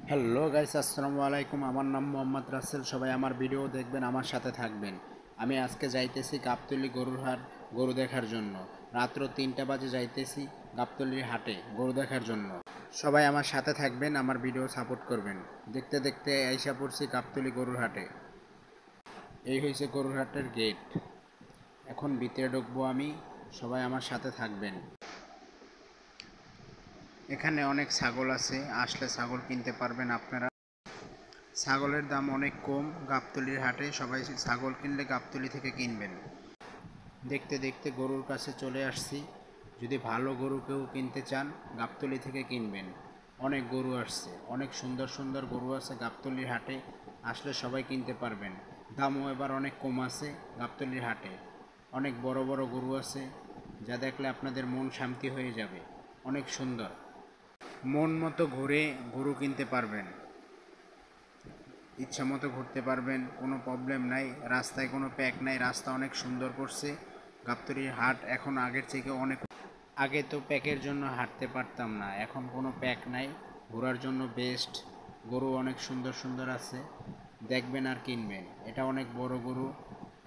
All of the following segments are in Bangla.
হ্যালো গাইস, আসসালামু আলাইকুম। আমার নাম মোহাম্মদ রাসেল। সবাই আমার ভিডিও দেখবেন, আমার সাথে থাকবেন। আমি আজকে যাইতেছি গাবতলী গরুর হাট গরু দেখার জন্য। রাত্র 3টা বাজে যাইতেছি গাবতলীর হাটে গরু দেখার জন্য। সবাই আমার সাথে থাকবেন, আমার ভিডিও সাপোর্ট করবেন। দেখতে দেখতে আইসা পড়ছি গাবতলী গরুর হাটে। এই হয়েছে গরুর হাটের গেট। এখন ভিতরে ঢুকবো আমি, সবাই আমার সাথে থাকবেন। এখানে অনেক ছাগল আছে, আসলে ছাগল কিনতে পারবেন আপনারা। ছাগলের দাম অনেক কম গাবতলীর হাটে। সবাই ছাগল কিনলে গাবতলী থেকে কিনবেন। দেখতে দেখতে গরুর কাছে চলে আসছি। যদি ভালো গরু কেউ কিনতে চান গাবতলী থেকে কিনবেন। অনেক গরু আসছে, অনেক সুন্দর সুন্দর গরু আছে গাবতলীর হাটে। আসলে সবাই কিনতে পারবেন। দামও এবার অনেক কম আছে গাবতলীর হাটে। অনেক বড় বড় গরু আছে, যা দেখলে আপনাদের মন শান্তি হয়ে যাবে। অনেক সুন্দর, মন মতো ঘুরে গরু কিনতে পারবেন। ইচ্ছা মতো ঘুরতে পারবেন, কোনো প্রবলেম নাই। রাস্তায় কোনো প্যাক নাই, রাস্তা অনেক সুন্দর করছে। গাবতলীর হাট এখন আগের থেকে অনেক, আগে তো প্যাকের জন্য হাঁটতে পারতাম না, এখন কোনো প্যাক নাই, ঘোরার জন্য বেস্ট। গরু অনেক সুন্দর সুন্দর আছে, দেখবেন আর কিনবেন। এটা অনেক বড় গরু,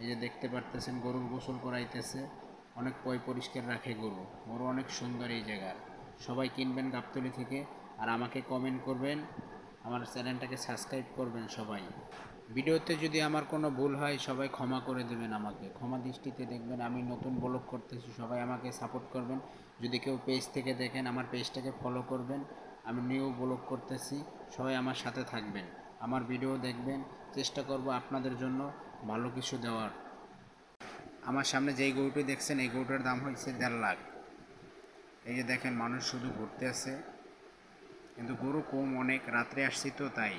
এই যে দেখতে পারতেছেন গরুর গোসল করাইতেছে। অনেক পরিষ্কার রাখে গরু। গরু অনেক সুন্দর এই জায়গার। সবাই কিনবেন গাবতলী থেকে। আর আমাকে কমেন্ট করবেন, আমার চ্যানেলটাকে সাবস্ক্রাইব করবেন সবাই। ভিডিওতে যদি আমার কোনো ভুল হয় সবাই ক্ষমা করে দেবেন, আমাকে ক্ষমা দৃষ্টিতে দেখবেন। আমি নতুন ব্লগ করতেছি, সবাই আমাকে সাপোর্ট করবেন। যদি কেউ পেজ থেকে দেখেন আমার পেজটাকে ফলো করবেন। আমি নিউ ব্লগ করতেছি, সবাই আমার সাথে থাকবেন, আমার ভিডিও দেখবেন। চেষ্টা করব আপনাদের জন্য ভালো কিছু দেওয়ার। আমার সামনে যেই গরুটি দেখছেন এই গরুটার দাম হয়েছে 1.5 লাখ। এই যে দেখেন মানুষ শুধু ঘুরতে আছে, কিন্তু গরু কম অনেক। রাত্রে আসছি তো তাই।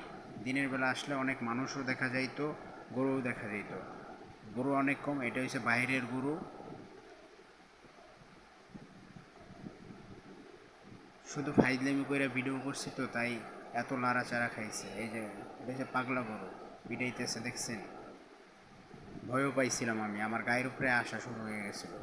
দিনের বেলা আসলে অনেক মানুষও দেখা যাইতো, গরুও দেখা যাইত। গরু অনেক কম। এটা হচ্ছে বাইরের গরু। শুধু ফাইজলামি করে ভিডিও করছি তো তাই এত লাড়াচাড়া খাইছে। এই যে এটা হচ্ছে পাগলা গরু, পিটাইতেছে দেখছেন। ভয়ও পাইছিলাম আমি, আমার গায়ের উপরে আসা শুরু হয়ে গেছিলো।